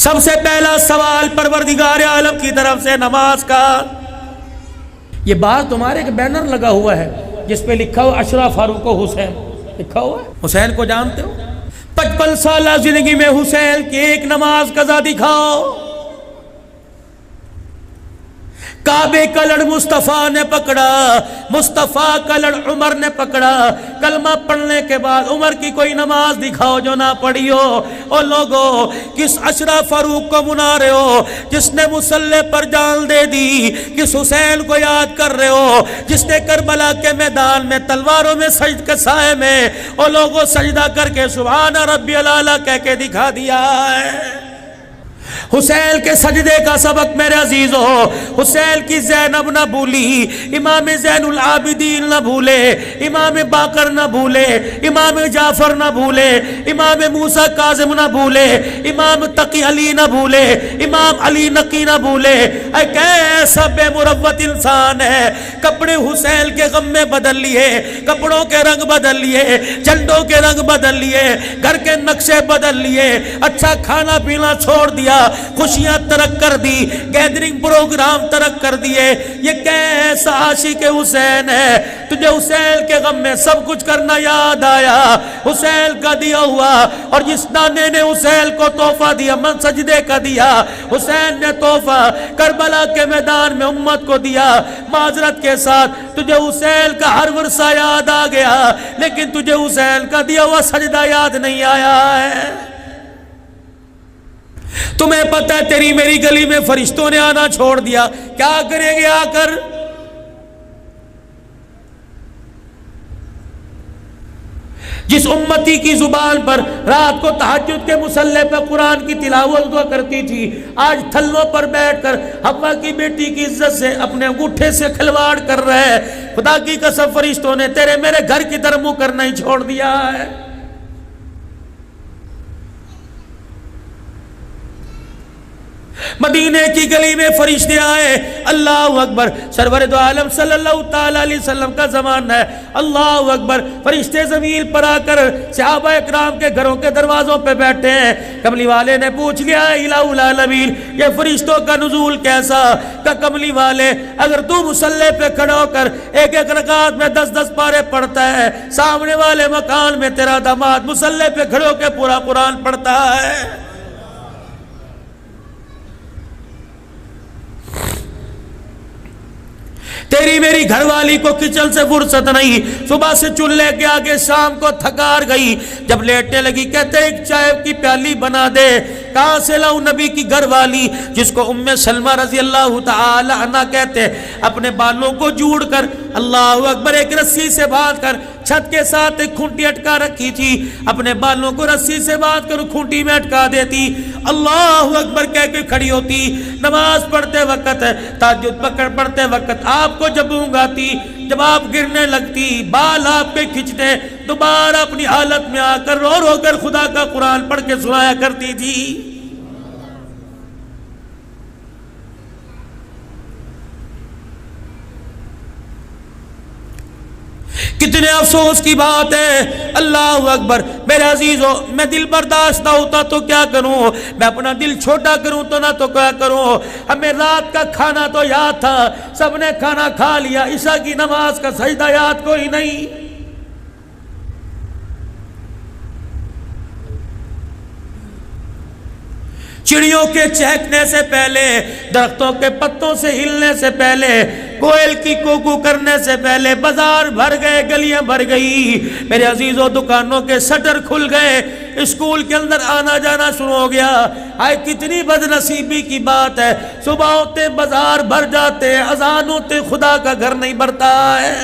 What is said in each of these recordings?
سب سے پہلا سوال پروردگار عالم کی طرف سے نماز کا. یہ بات تمہارے ایک بینر لگا ہوا ہے جس پہ لکھا ہوا اشرف فاروق و حسین لکھا ہوا ہے. حسین کو جانتے ہو؟ 55 سالہ زندگی میں حسین کی ایک نماز قضا دکھاؤ. کعبے کا لڑ مصطفیٰ نے پکڑا، مصطفیٰ کا لڑ عمر نے پکڑا. کلمہ پڑھنے کے بعد عمر کی کوئی نماز دکھاؤ جو نہ پڑھی ہو. او لوگو، کس اشرف فاروق کو منا رہے ہو جس نے مصلی پر جان دے دی؟ کس حسین کو یاد کر رہے ہو جس نے کربلا کے میدان میں تلواروں میں سجد کے سائے میں او لوگو سجدہ کر کے سبحان ربی الاعلیٰ کہہ کے دکھا دیا ہے؟ حسین کے سجدے کا سبق میرے عزیزو، حسین کی زینب نہ بھولی، امام زین العابدین نہ بھولے، امام باقر نہ بھولے، امام جعفر نہ بھولے، امام موسیٰ کاظم نہ بھولے، امام تقی علی نہ بھولے، امام علی نقی نہ بھولے. اے کیسا بے مروت انسان ہے. کپڑے حسین کے غم میں بدل لیے، کپڑوں کے رنگ بدل لیے، جھنڈوں کے رنگ بدل لیے، گھر کے نقشے بدل لیے، اچھا کھانا پینا چھوڑ دیا، خوشیاں ترک کر دی، گیدرنگ پروگرام ترک کر دیے. یہ کیسا عاشق حسین ہے. تجھے حسین کے غم میں سب کچھ کرنا یاد آیا، حسین کا دیا ہوا. اور جس نانے نے حسین کو تحفہ دیا، من سجدے کا دیا، حسین نے تحفہ کربلا کے میدان میں امت کو دیا. معذرت کے ساتھ تجھے حسین کا ہر ورثہ یاد آ گیا، لیکن تجھے حسین کا دیا ہوا سجدہ یاد نہیں آیا ہے. تمہیں پتہ ہے تیری میری گلی میں فرشتوں نے آنا چھوڑ دیا، کیا کریں گے آ کر؟ جس امتی کی زبان پر رات کو تہجد کے مصلی پہ قرآن کی تلاوت ہوا کرتی تھی، آج تھلوں پر بیٹھ کر حوا کی بیٹی کی عزت سے اپنے انگوٹھے سے کھلواڑ کر رہے ہیں. خدا کی قسم فرشتوں نے تیرے میرے گھر کی طرف منہ کرنا ہی چھوڑ دیا ہے. مدینے کی گلی میں فرشتے آئے، اللہ اکبر، سرور دو عالم صلی اللہ تعالی علیہ وسلم کا زمانہ ہے، اللہ اکبر. فرشتے زمین پر آ کر صحابہ اکرام کے گھروں کے دروازوں پہ بیٹھے ہیں. کملی والے نے پوچھ لیا الہ العالمین یہ فرشتوں کا نزول کیسا؟ کہ کملی والے اگر تو مصلی پہ کھڑا ہو کر ایک ایک رکعت میں 10 پارے پڑھتا ہے، سامنے والے مکان میں تیرا داماد مصلی پہ کھڑے ہو کے پورا قرآن پڑھتا ہے. تیری میری گھر والی کو کچن سے فرصت نہیں، صبح سے چولہے کے آگے شام کو تھکار گئی، جب لیٹنے لگی کہتے ایک چائے کی پیالی بنا دے. کہاں سے لاؤں؟ نبی کی گھر والی جس کو ام سلمہ رضی اللہ تعالی عنہ کہتے، اپنے بالوں کو جوڑ کر اللہ اکبر ایک رسی سے باندھ کر چھت کے ساتھ ایک کھونٹی اٹکا رکھی تھی، اپنے بالوں کو رسی سے باندھ کر کھونٹی میں اٹکا دیتی، اللہ اکبر کہہ کے کھڑی ہوتی. نماز پڑھتے وقت، تہجد پڑھتے وقت آپ کو جب اونگ آتی، جب آپ گرنے لگتی، بال آپ کے کھچتے، دوبارہ اپنی حالت میں آ کر رو رو کر خدا کا قرآن پڑھ کے سنایا کرتی تھی. کتنے افسوس کی بات ہے، اللہ اکبر. میرے عزیزو، میں دل برداشت نہ ہوتا تو کیا کروں، میں اپنا دل چھوٹا کروں تو نہ تو کیا کروں. ہمیں رات کا کھانا تو یاد تھا، سب نے کھانا کھا لیا، عشاء کی نماز کا سجدہ یاد کوئی نہیں. چڑیوں کے چہکنے سے پہلے، درختوں کے پتوں سے ہلنے سے پہلے، کوئل کی کوکو کرنے سے پہلے بازار بھر گئے، گلیاں بھر گئی. میرے عزیزوں، دکانوں کے شٹر کھل گئے، اسکول کے اندر آنا جانا شروع ہو گیا. آئے کتنی بد نصیبی کی بات ہے، صبح ہوتے بازار بھر جاتے، اذان ہوتے خدا کا گھر نہیں بھرتا ہے.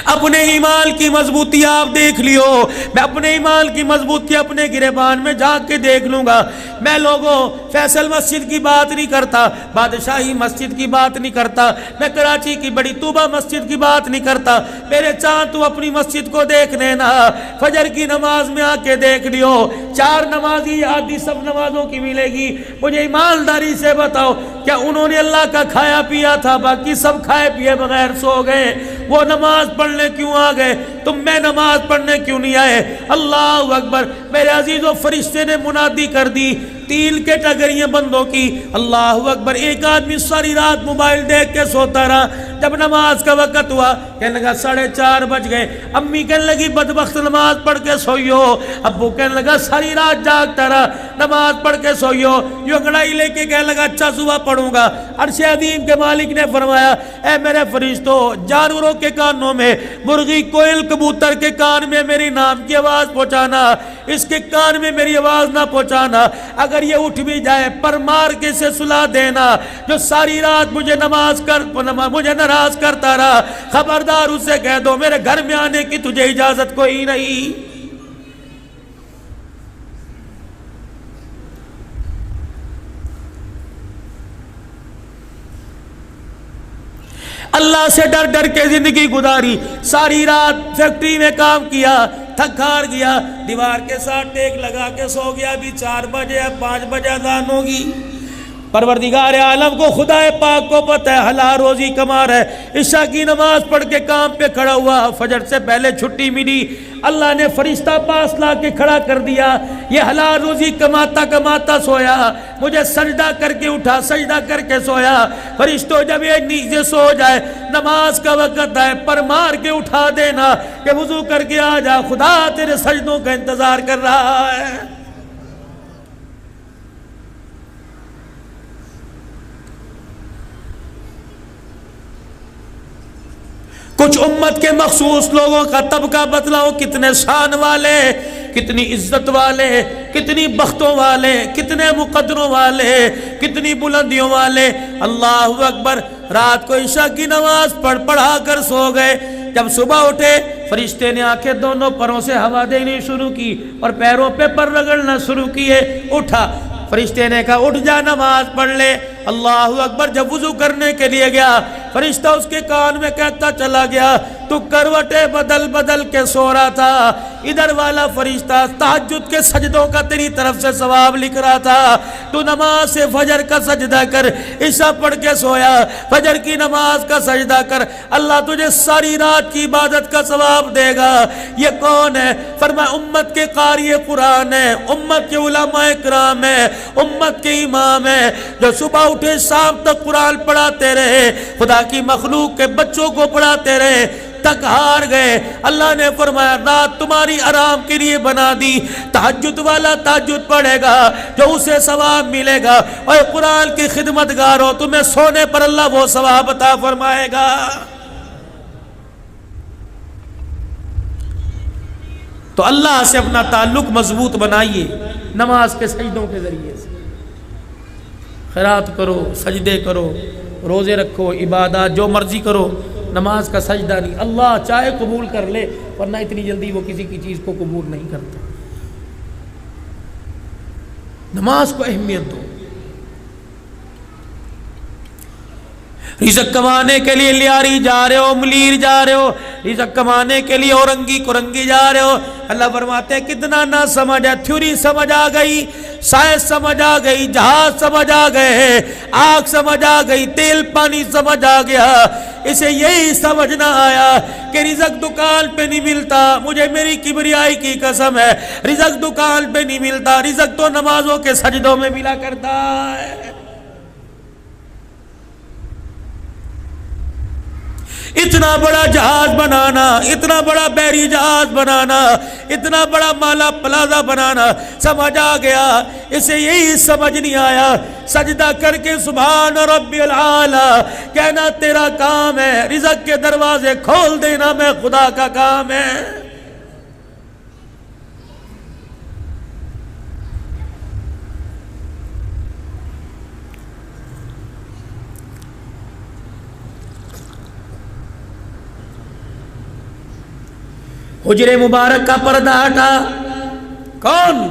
اپنے ایمان کی مضبوطی آپ دیکھ لیو، میں اپنے ایمان کی مضبوطی اپنے گریبان میں جھانک کے دیکھ لوں گا۔ میں لوگوں فیصل مسجد کی بات نہیں کرتا، بادشاہی مسجد کی بات نہیں کرتا، میں کراچی کی بڑی طوبہ مسجد کی بات نہیں کرتا۔ میرے چاند تو اپنی مسجد کو دیکھ لینا، فجر کی نماز میں آ کے دیکھ لیو، 4 نمازی آدھی سب نمازوں کی ملے گی۔ مجھے ایمانداری سے بتاؤ، کیا انہوں نے اللہ کا کھایا پیا تھا؟ باقی سب کھائے پیے بغیر سو گئے، وہ نماز پڑھنے کیوں آ گئے؟ تم میں نماز پڑھنے کیوں نہیں آئے؟ اللہ اکبر! میرے عزیزو، فرشتے نے منادی کر دی 3 کیٹیگریاں بندوں کی۔ اللہ اکبر! ایک آدمی ساری رات موبائل دیکھ کے سوتا رہا، جب نماز کا وقت ہوا کہنے لگا 4:30 بج گئے، امی کہنے لگی بدبخت نماز پڑھ کے سوئیو، ابو کہنے لگا ساری رات جاگتا رہا، نماز پڑھ کے سوئیو، یوں انگڑائی لے کے کہنے لگا اچھا صبح پڑھوں گا۔ عرش عظیم کے مالک نے فرمایا اے میرے فرشتوں، جانوروں کے کانوں میں، مرغی کوئل کبوتر کے کان میں میری نام کی آواز پہنچانا، اس کے کان میں میری آواز نہ پہنچانا، اگر یہ اٹھ بھی جائے پر مار کے سے سلا دینا، جو ساری رات مجھے مجھے ناراض کرتا رہا، خبردار اسے کہہ دو میرے گھر میں آنے کی تجھے اجازت کوئی نہیں۔ اللہ سے ڈر ڈر کے زندگی گزاری، ساری رات فیکٹری میں کام کیا، تھک ہار گیا، دیوار کے ساتھ ٹیک لگا کے سو گیا، ابھی 4 بجے 5 بجے اذان ہوگی۔ پروردگار عالم کو، خدا پاک کو پتہ ہے حلال روزی کما رہا ہے، عشاء کی نماز پڑھ کے کام پہ کھڑا ہوا، فجر سے پہلے چھٹی ملی، اللہ نے فرشتہ پاس لا کے کھڑا کر دیا، یہ حلال روزی کماتا کماتا سویا، مجھے سجدہ کر کے اٹھا، سجدہ کر کے سویا۔ فرشتوں جب یہ نیچے سو جائے، نماز کا وقت ہے، پر مار کے اٹھا دینا کہ وضو کر کے آ جا، خدا تیرے سجدوں کا انتظار کر رہا ہے۔ کچھ امت کے مخصوص لوگوں کا طبقہ بتلاؤ، کتنے شان والے، کتنی عزت والے، کتنی بختوں والے، کتنے مقدروں والے، کتنی بلندیوں والے۔ اللہ اکبر! رات کو عشاء کی نماز پڑھا کر سو گئے، جب صبح اٹھے فرشتے نے آنکھیں دونوں پروں سے ہوا دینی شروع کی اور پیروں پہ پر رگڑنا شروع کیے۔ اٹھا، فرشتے نے کہا اٹھ جا، نماز پڑھ لے۔ اللہ اکبر! جب وضو کرنے کے لیے گیا، فرشتہ اس کے کان میں کہتا چلا گیا تو کروٹیں بدل بدل کے سو رہا تھا، ادھر والا فرشتہ تہجد کے سجدوں کا تیری طرف سے ثواب لکھ رہا تھا، تو نماز سے فجر کا سجدہ کر، عشاء پڑھ کے سویا، فجر کی نماز کا سجدہ کر، اللہ تجھے ساری رات کی عبادت کا ثواب دے گا۔ یہ کون ہے؟ فرمایا امت کے قاری قرآن ہے، امت کے علماء کرام ہے، امت کے امام ہے، جو صبح اٹھے شام تک قرآن پڑھاتے رہے، خدا کی مخلوق کے بچوں کو پڑھاتے رہے، تک ہار گئے۔ اللہ نے فرمایا رات تمہاری آرام کے لیے بنا دی، تہجد والا تہجد پڑھے گا جو اسے ثواب ملے گا، اور قرآن کی خدمت گارو تمہیں سونے پر اللہ وہ ثواب عطا فرمائے گا۔ تو اللہ سے اپنا تعلق مضبوط بنائیے نماز کے سجدوں کے ذریعے سے، خیرات کرو، سجدے کرو، روزے رکھو، عبادات جو مرضی کرو، نماز کا سجدہ نہیں۔ اللہ چاہے قبول کر لے، ورنہ اتنی جلدی وہ کسی کی چیز کو قبول نہیں کرتا۔ نماز کو اہمیت دو۔ رزق کمانے کے لیے لیاری جا رہے ہو، ملیر جا رہے ہو، رزق کمانے کے لیے اورنگی کرنگی جا رہے ہو، اللہ فرماتے ہیں کتنا نہ سمجھ ہے، تھیوری سمجھ آ گئی، سائنس سمجھ آ گئی، جہاز سمجھ آ گئے، آگ سمجھ آ گئی، تیل پانی سمجھ آ گیا، اسے یہی سمجھ نہ آیا کہ رزق دکان پہ نہیں ملتا، مجھے میری کبریائی کی قسم ہے، رزق دکان پہ نہیں ملتا، رزق تو نمازوں کے سجدوں میں ملا کرتا ہے۔ اتنا بڑا جہاز بنانا، اتنا بڑا بحری جہاز بنانا، اتنا بڑا مالا پلازا بنانا سمجھ آ گیا، اسے یہی سمجھ نہیں آیا سجدہ کر کے سبحان ربی العالی کہنا تیرا کام ہے، رزق کے دروازے کھول دینا میں خدا کا کام ہے۔ حجرے مبارک کا پردہ ہٹا. کون؟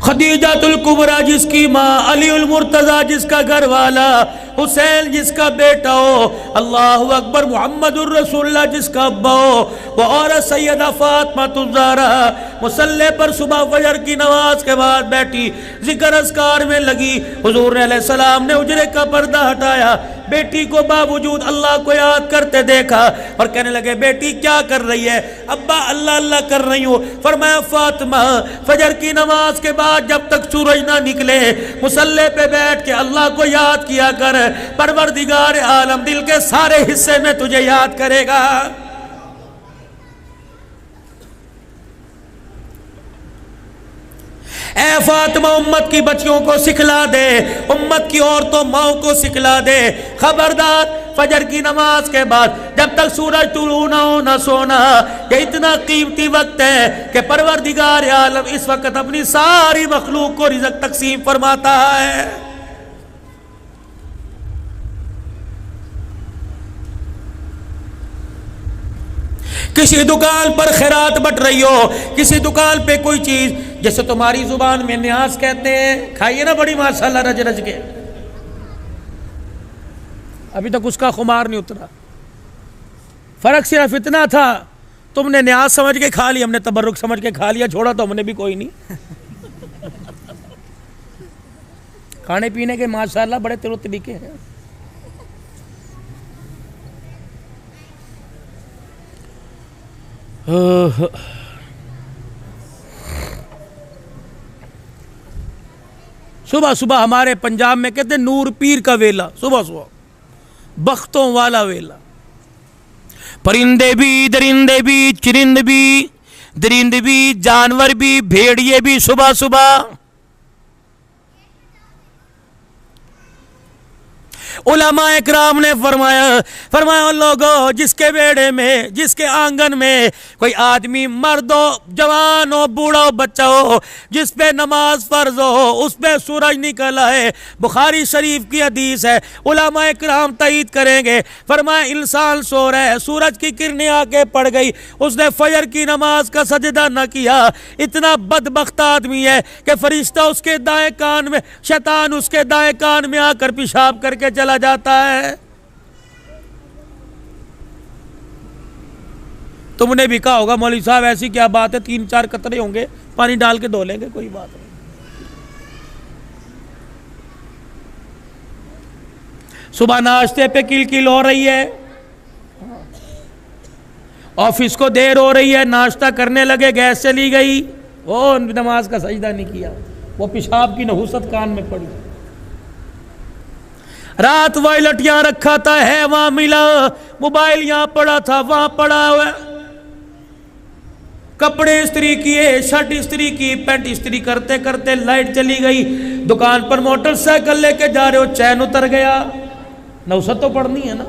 خدیجۃ الکبریٰ جس کی ماں، علی المرتضیٰ جس کا گھر والا، حسین جس کا بیٹا ہو، اللہ اکبر، محمد الرسول اللہ جس کا ابا ہو، وہ عورت سیدہ فاطمہ الزہرا مصلی پر صبح فجر کی نماز کے بعد بیٹھی ذکر اذکار میں لگی. حضور علیہ السلام نے حجرے کا پردہ ہٹایا، بیٹی کو باوجود اللہ کو یاد کرتے دیکھا اور کہنے لگے بیٹی کیا کر رہی ہے؟ ابا اللہ اللہ کر رہی ہوں. فرمایا فاطمہ فجر کی نماز کے بعد جب تک سورج نہ نکلے مصلی پہ بیٹھ کے اللہ کو یاد کیا کر، پروردگار عالم دل کے سارے حصے میں تجھے یاد کرے گا. اے فاطمہ امت کی بچیوں کو سکھلا دے، امت کی عورتوں ماؤں کو سکھلا دے، خبردار فجر کی نماز کے بعد جب تک سورج طلوع نہ ہو نہ سونا. یہ اتنا قیمتی وقت ہے کہ پروردگار عالم اس وقت اپنی ساری مخلوق کو رزق تقسیم فرماتا ہے. کسی دکان پر خیرات بٹ رہی ہو، کسی دکان پہ کوئی چیز، جیسے تمہاری زبان میں نیاز کہتے ہیں، کھائیے نا بڑی ماشاءاللہ رج رج کے. ابھی تک اس کا خمار نہیں اترا. فرق صرف اتنا تھا تم نے نیاز سمجھ کے کھا لی، ہم نے تبرک سمجھ کے کھا لیا، چھوڑا تو ہم نے بھی کوئی نہیں. کھانے پینے کے ماشاءاللہ بڑے طرح طریقے ہیں. صبح صبح ہمارے پنجاب میں کہتے ہیں نور پیر کا ویلا، صبح صبح بختوں والا ویلا. پرندے بھی، درندے بھی، چرند بھی، درند بھی، جانور بھی، بھیڑیے بھی صبح صبح. علماء اکرام نے فرمایا لوگوں جس کے بیڑے میں، جس کے آنگن میں کوئی آدمی مرد ہو، جوان ہو، بوڑھا ہو، بچہ ہو، جس پہ نماز فرض ہو، اس پہ سورج نکل آئے. بخاری شریف کی حدیث ہے، علماء اکرام تائید کریں گے. فرمایا انسان سو رہا ہے، سورج کی کرنیں آ کے پڑ گئی، اس نے فجر کی نماز کا سجدہ نہ کیا، اتنا بدبخت آدمی ہے کہ فرشتہ اس کے دائیں کان میں، شیطان اس کے دائیں کان میں آ کر پیشاب کر کے چلا جاتا ہے. تم نے بھی کہا ہوگا مولوی صاحب ایسی کیا بات ہے، 3-4 قطرے ہوں گے پانی ڈال کے دھو لیں گے، کوئی بات نہیں. صبح ناشتے پہ کل کل ہو رہی ہے، آفس کو دیر ہو رہی ہے، ناشتہ کرنے لگے گیس چلی گئی، وہ نماز کا سجدہ نہیں کیا، وہ پیشاب کی نحوست کان میں پڑی. رات وائلٹ یہاں رکھا تھا، ہے وہاں ملا، موبائل یہاں پڑا تھا وہاں پڑا ہوا، کپڑے استری کیے، شرٹ استری کی، پینٹ استری کرتے کرتے لائٹ چلی گئی. دکان پر موٹر سائیکل لے کے جا رہے ہو، چین اتر گیا، نوست تو پڑنی ہے نا.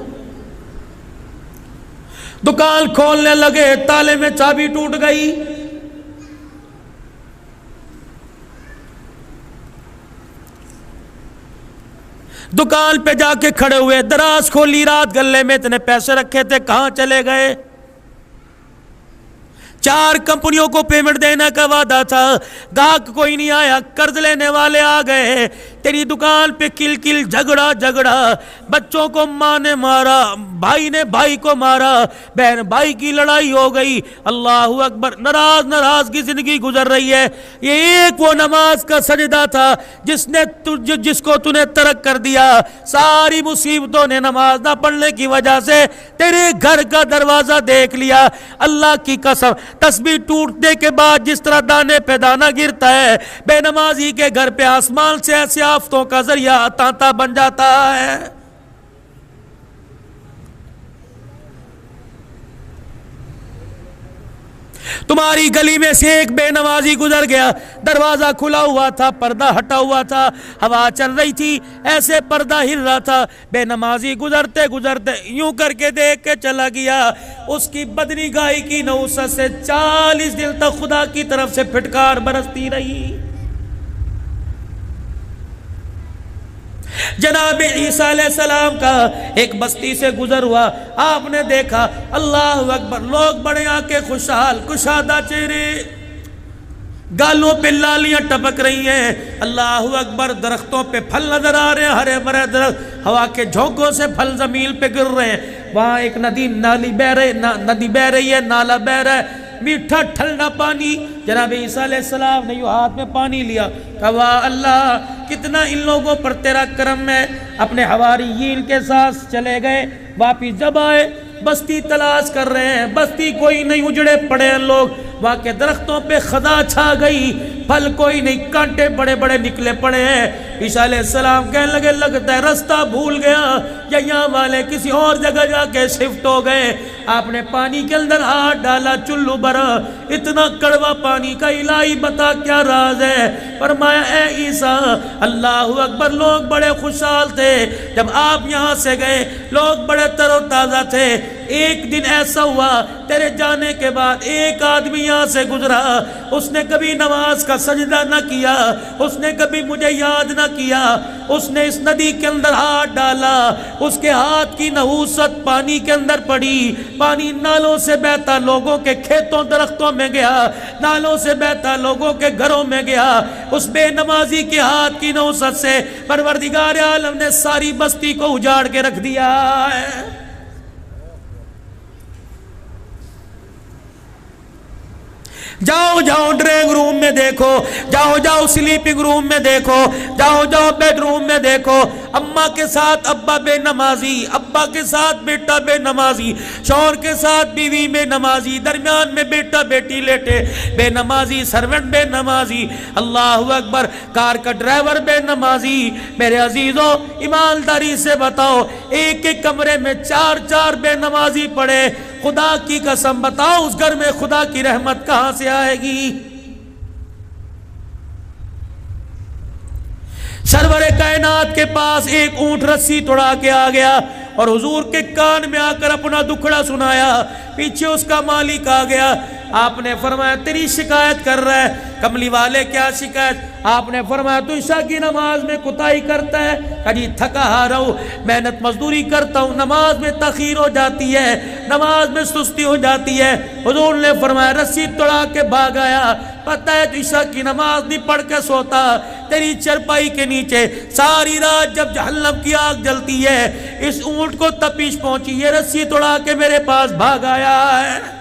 دکان کھولنے لگے، تالے میں چابی ٹوٹ گئی. دکان پہ جا کے کھڑے ہوئے، دراز کھولی، رات گلے میں اتنے پیسے رکھے تھے کہاں چلے گئے؟ 4 کمپنیوں کو پیمنٹ دینے کا وعدہ تھا، گاہک کوئی نہیں آیا، قرض لینے والے آ گئے. تیری دکان پہ کل کل، جھگڑا، بچوں کو ماں نے مارا، بھائی نے بھائی کو مارا، بہن بھائی کی لڑائی ہو گئی. اللہ اکبر، ناراض کی زندگی گزر رہی ہے. یہ ایک وہ نماز کا سجدہ تھا جس کو تو نے ترک کر دیا. ساری مصیبتوں نے نماز نہ پڑھنے کی وجہ سے تیرے گھر کا دروازہ دیکھ لیا. اللہ کی قسم، تسبیح ٹوٹنے کے بعد جس طرح دانے پہ دانہ گرتا ہے، بے نمازی کے گھر پہ آسمان سے ایسے آفتوں کا ذریعہ تانتا بن جاتا ہے. تمہاری گلی میں سے ایک بے نمازی گزر گیا، دروازہ کھلا ہوا تھا، پردہ ہٹا ہوا تھا، ہوا چل رہی تھی، ایسے پردہ ہل رہا تھا. بے نمازی گزرتے یوں کر کے دیکھ کے چلا گیا. اس کی بدنگاہی کی نحوست سے 40 دن تک خدا کی طرف سے پھٹکار برستی رہی. جناب عیسیٰ علیہ السلام کا ایک بستی سے گزر ہوا، آپ نے دیکھا اللہ اکبر، لوگ بڑے آنکھیں خوشحال، کشادہ چہرے، گالوں پہ لالیاں ٹپک رہی ہیں، اللہ اکبر، درختوں پہ پھل نظر آ رہے ہیں، ہرے بھرے درخت، ہوا کے جھونکوں سے پھل زمین پہ گر رہے ہیں، وہاں ایک ندی بہ رہی ہے، نالا بہ رہا ہے، میٹھا ٹھنڈا پانی۔ جناب عیسیٰ علیہ السلام نے یوں ہاتھ میں پانی لیا، کہا واہ اللہ کتنا ان لوگوں پر تیرا کرم ہے، اپنے حواریین کے ساتھ چلے گئے، واپس جب آئے بستی تلاش کر رہے ہیں، بستی کوئی نہیں، اجڑے پڑے ہیں لوگ، وہاں کے درختوں پہ خزاں چھا گئی، پھل کوئی نہیں، کانٹے بڑے بڑے نکلے پڑے ہیں۔ عیسیٰ علیہ السلام کہنے لگے لگتا ہے رستہ بھول گیا یا یہاں والے کسی اور جگہ جا کے شفٹ ہو گئے۔ آپ نے پانی کے اندر ہاتھ ڈالا، چلو بھرا، اتنا کڑوا پانی کا، الہی بتا کیا راز ہے؟ فرمایا اے عیسیٰ اللہ اکبر، لوگ بڑے خوشحال تھے جب آپ یہاں سے گئے، لوگ بڑے تر و تازہ تھے، ایک دن ایسا ہوا تیرے جانے کے بعد ایک آدمی یہاں سے گزرا، اس نے کبھی نماز کا سجدہ نہ کیا، اس نے کبھی مجھے یاد نہ کیا، اس نے اس ندی کے اندر ہاتھ ڈالا، اس کے ہاتھ کی نحوست پانی کے اندر پڑی، پانی نالوں سے بہتا لوگوں کے کھیتوں درختوں میں گیا، نالوں سے بہتا لوگوں کے گھروں میں گیا، اس بے نمازی کے ہاتھ کی نحوست سے پروردگار عالم نے ساری بستی کو اجاڑ کے رکھ دیا ہے۔ جاؤ جاؤ ڈرائنگ روم میں دیکھو، جاؤ جاؤ سلیپنگ روم میں دیکھو، جاؤ جاؤ بیڈ روم میں دیکھو، اماں کے ساتھ ابا بے نمازی، ابا کے ساتھ بیٹا بے نمازی، شوہر کے ساتھ بیوی بے نمازی، درمیان میں بیٹا بیٹی لیٹے بے نمازی، سرونٹ بے نمازی، اللہ اکبر، کار کا ڈرائیور بے نمازی۔ میرے عزیزوں ایمانداری سے بتاؤ، ایک ایک کمرے میں چار چار بے نمازی پڑے، خدا کی قسم بتاؤ اس گھر میں خدا کی رحمت کہاں سے آئے گی؟ سرور کائنات کے پاس ایک اونٹ رسی توڑا کے آ گیا اور حضور کے کان میں آ کر اپنا دکھڑا سنایا، پیچھے اس کا مالک آ گیا، آپ نے فرمایا تیری شکایت کر رہا ہے۔ کملی والے کیا شکایت؟ آپ نے فرمایا تو عشاء کی نماز میں کوتاہی کرتا ہے، کہ جی تھکا ہارا ہوں، محنت مزدوری کرتا ہوں، نماز میں تاخیر ہو جاتی ہے، نماز میں سستی ہو جاتی ہے۔ حضور نے فرمایا رسی توڑا کے بھاگ آیا، پتہ ہے تو عشاء کی نماز نہیں پڑھ کے سوتا، تیری چرپائی کے نیچے ساری رات جب جہنم کی آگ جلتی ہے، اس اونٹ کو تپش پہنچی، یہ رسی توڑا کے میرے پاس بھاگ آیا ہے۔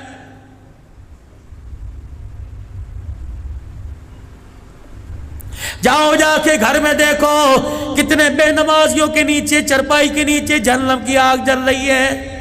جاؤ جا کے گھر میں دیکھو کتنے بے نمازیوں کے نیچے، چرپائی کے نیچے جہنم کی آگ جل رہی ہے۔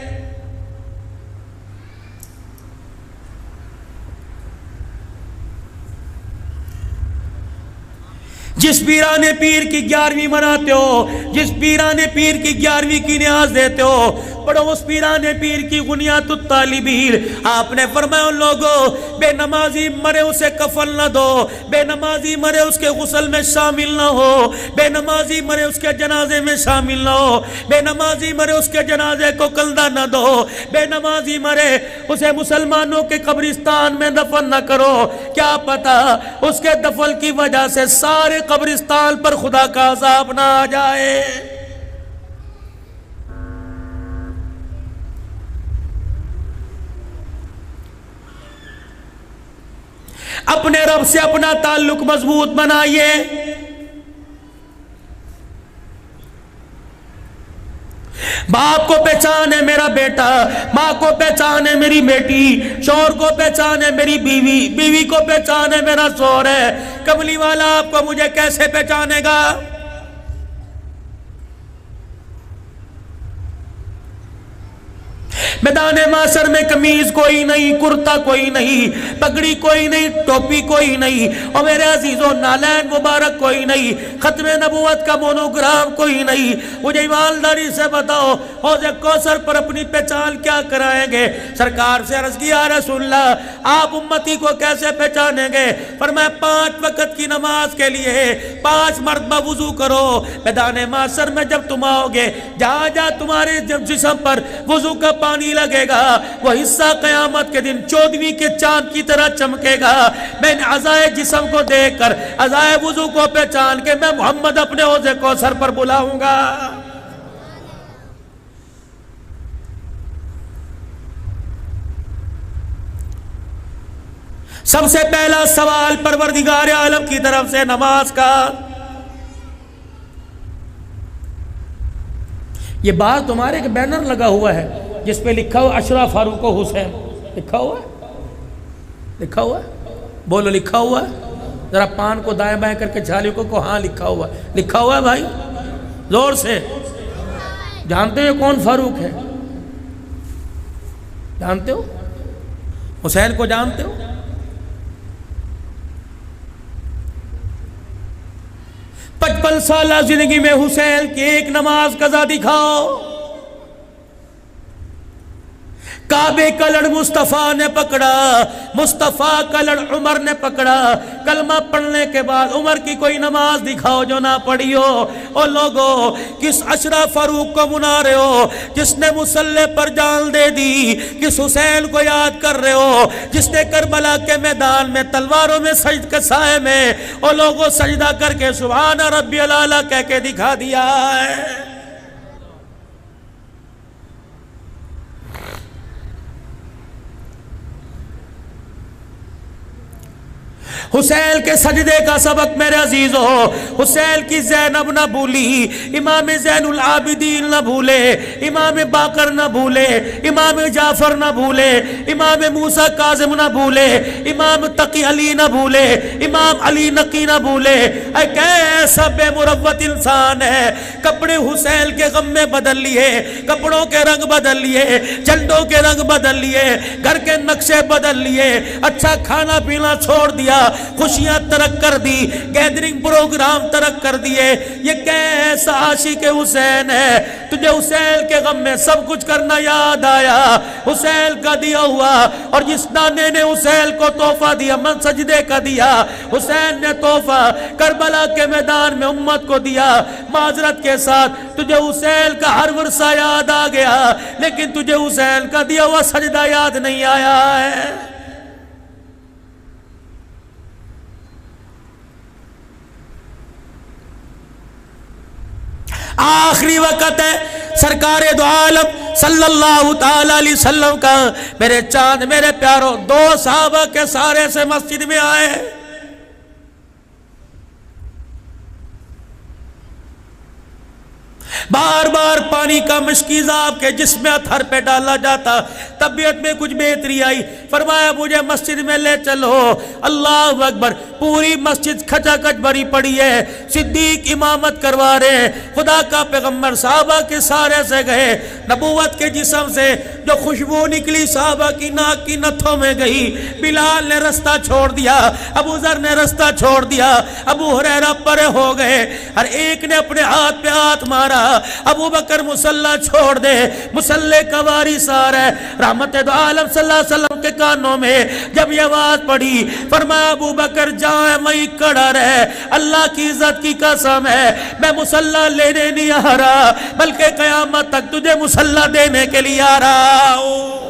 جس پیرانے پیر کی 11ویں مناتے ہو، جس پیرانے پیر کی 11ویں کی نیاز دیتے ہو، پڑھو اس پیرانے پیر کی غنیات الطالبین۔ آپ نے فرمایا ان لوگوں بے نمازی مرے اسے کفن نہ دو، بے نمازی مرے اس کے غسل میں شامل نہ ہو، بے نمازی مرے اس کے جنازے میں شامل نہ ہو، بے نمازی مرے اس کے جنازے کو کندھا نہ دو، بے نمازی مرے اسے مسلمانوں کے قبرستان میں دفن نہ کرو، کیا پتا اس کے دفن کی وجہ سے سارے قبرستان پر خدا کا عذاب نہ آ جائے۔ اپنے رب سے اپنا تعلق مضبوط بنائیے۔ باپ کو پہچان ہے میرا بیٹا، ماں کو پہچان ہے میری بیٹی، شوہر کو پہچان ہے میری بیوی، بیوی کو پہچان ہے میرا شوہر ہے۔ کملی والا آپ کو مجھے کیسے پہچانے گا؟ میدان معاشر میں قمیض کوئی نہیں، کرتا کوئی نہیں، پگڑی کوئی نہیں، ٹوپی کوئی نہیں، اور میرے عزیزوں نالین مبارک کوئی نہیں، ختم نبوت کا مونوگرام کوئی نہیں۔ مجھے ایمانداری سے بتاؤ حوض کوثر پر اپنی پہچان کیا کرائیں گے؟ سرکار سے عرض کیا رسول اللہ آپ امتی کو کیسے پہچانیں گے؟ فرمایا 5 وقت کی نماز کے لیے 5 مرتبہ وضو کرو۔ میدان معاشر میں جب تم آؤ گے، جہاں جہاں تمہارے جسم پر وضو کا پانی مہدی لگے گا وہ حصہ قیامت کے دن 14ویں کے چاند کی طرح چمکے گا. میں نے اعضائے جسم کو دیکھ کر اعضائے وضو کو پہچان کے میں محمد اپنے حوض کوثر پر بلاؤں گا. سب سے پہلا سوال پروردگار عالم کی طرف سے نماز کا. یہ بات تمہارے ایک بینر لگا ہوا ہے جس پہ لکھا ہوا اشرف فاروق و حسین. لکھا ہوا ہے؟ لکھا ہوا ہے؟ بولو لکھا ہوا ہے؟ ذرا پان کو دائیں بائیں کر کے جھالیوں کو ہاں لکھا ہوا ہے. لکھا ہوا ہے بھائی؟ زور سے. جانتے ہو کون فاروق ہے؟ جانتے ہو؟ حسین کو جانتے ہو؟ پچپن سالہ زندگی میں حسین کی ایک نماز قضا دکھاؤ. کعبے کا لڑ مصطفیٰ نے پکڑا, مصطفیٰ کا لڑ عمر نے پکڑا. کلمہ پڑھنے کے بعد عمر کی کوئی نماز دکھاؤ جو نہ پڑھی ہو. او لوگو, کس اشرف فاروق کو منا رہے ہو جس نے مصلی پر جان دے دی؟ کس حسین کو یاد کر رہے ہو جس نے کربلا کے میدان میں تلواروں میں سجد کے سائے میں او لوگو سجدہ کر کے سبحان ربی الاعلیٰ کہہ کے دکھا دیا ہے؟ حسین کے سجدے کا سبق میرے عزیزو, حسین کی زینب نہ بھولی, امام زین العابدین نہ بھولے, امام باقر نہ بھولے, امام جعفر نہ بھولے, امام موسیٰ کاظم نہ بھولے, امام تقی علی نہ بھولے, امام علی نقی نہ بھولے. اے کیسا بے مروت انسان ہے. کپڑے حسین کے غم میں بدل لیے, کپڑوں کے رنگ بدل لیے, جھنڈوں کے رنگ بدل لیے, گھر کے نقشے بدل لیے, اچھا کھانا پینا چھوڑ دیا, خوشیاں ترک کر دی, گیدرنگ پروگرام ترک کر دیے. یہ کیسا عاشق حسین ہے. تجھے حسین کے غم میں سب کچھ کرنا یاد آیا, حسین کا دیا ہوا. اور جس نانے نے حسین کو تحفہ دیا من سجدے کا دیا, حسین نے تحفہ کربلا کے میدان میں امت کو دیا. معذرت کے ساتھ تجھے حسین کا ہر ورثہ یاد آ گیا لیکن تجھے حسین کا دیا ہوا سجدہ یاد نہیں آیا ہے. آخری وقت ہے سرکار دو عالم صلی اللہ تعالی علیہ وسلم کا. میرے چاند میرے پیاروں, 2 صحابہ کے سارے سے مسجد میں آئے. بار بار پانی کا مشکیزاب کے جسم میں اتھر پہ ڈالا جاتا. طبیعت میں کچھ بہتری آئی, فرمایا مجھے مسجد میں لے چلو. اللہ اکبر, پوری مسجد کھچا کچ بھری پڑی ہے, صدیق امامت کروا رہے ہیں. خدا کا پیغمبر صحابہ کے سارے سے گئے, نبوت کے جسم سے جو خوشبو نکلی صحابہ کی ناک کی نتھوں میں گئی. بلال نے رستہ چھوڑ دیا, ابو ذر نے رستہ چھوڑ دیا, ابو ہریرہ پرے ہو گئے. ہر ایک نے اپنے ہاتھ پہ ہاتھ مارا. ابو بکر مسلح چھوڑ دے, مسلح کا وارث آ رہا ہے. رحمت دو عالم صلی اللہ علیہ وسلم کے کانوں میں جب یہ آواز پڑی, فرمایا ابو بکر جائیں وہیں کھڑا رہے, اللہ کی عزت کی قسم ہے میں مسلح لینے نہیں آ رہا بلکہ قیامت تک تجھے مسلح دینے کے لیے آ رہا ہوں.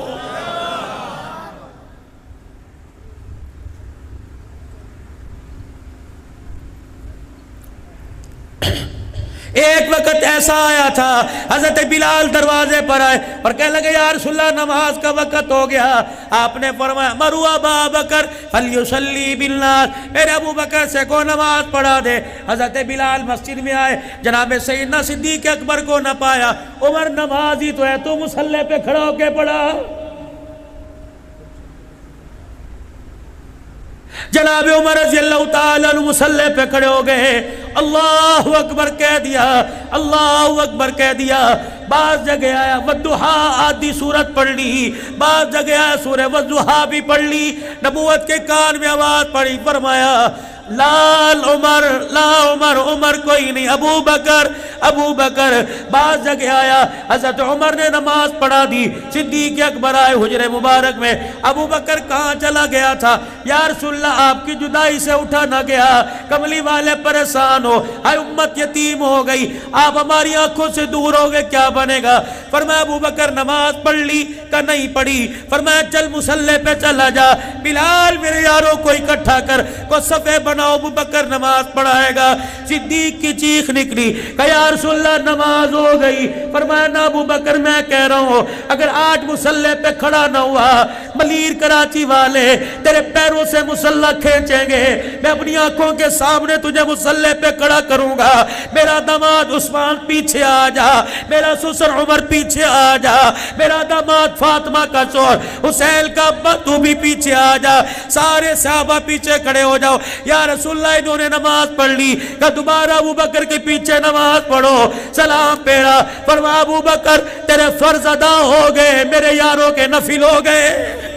ایک وقت ایسا آیا تھا, حضرت بلال دروازے پر آئے اور کہنے لگے یا رسول اللہ نماز کا وقت ہو گیا. آپ نے فرمایا مروا ابا بکر فلیصلی بالناس, میرے ابو بکر سے کو نماز پڑھا دے. حضرت بلال مسجد میں آئے, جناب سیدنا صدیق اکبر کو نہ پایا. عمر نماز ہی تو ہے, تو مصلی پہ کھڑا ہو کے پڑھا. جناب عمر رضی اللہ تعالیٰ عنہ مصلی پہ کھڑے ہو گئے, اللہ اکبر کہہ دیا, اللہ اکبر کہہ دیا. بعض جگہ آیا والضحیٰ آدھی سورت پڑھ لی, بعض جگہ آیا سورہ والضحیٰ بھی پڑھ لی. نبوت کے کان میں آواز پڑی, فرمایا لا عمر, لا عمر, عمر کوئی نہیں, ابو بکر. ابو بکر بعض جگہ آیا، حضرت عمر نے نماز پڑھا دی، صدیق اکبر آئے حجرے مبارک میں، ابو بکر کہاں چلا گیا تھا؟ یا رسول اللہ آپ کی جدائی سے اٹھا نہ گیا، کملی والے پریشان ہو، اے امت یتیم ہو گئی، آپ ہماری آنکھوں سے دور ہو گئے، کیا بنے گا؟ فرمایا ابو بکر نماز پڑھ لی کہ نہیں پڑھی؟ فرمایا چل مصلی پہ چلا جا، بلال میرے یاروں کو اکٹھا کر، کو صفے بناؤ، ابو بکر نماز پڑھائے گا۔ صدیق کی چیخ نکلی کہ یا رسول اللہ نماز ہو گئی۔ فرمایا نہ ابو بکر میں کہہ رہا ہوں اگر آج مصلی پہ کھڑا نہ ہوا، ملیر کراچی والے تیرے پیروں سے مصلی کھینچیں گے، میں اپنی آنکھوں کے سامنے تجھے مصلی پہ کھڑا کروں گا۔ میرا داماد عثمان پیچھے آ جا، میرا سسر عمر پیچھے آ جا، میرا داماد فاطمہ کا شوہر حسین کا ابا تو بھی پیچھے آ جا، سارے صحابہ پیچھے کھڑے ہو جاؤ۔ یا رسول اللہ انہوں نے نماز پڑھ لی کہ دوبارہ ابو بکر کے پیچھے نماز پڑھو، سلام پیڑا۔ فرما ابو بکر تیرے فرض ادا ہو گئے، میرے یاروں کے نفل ہو گئے۔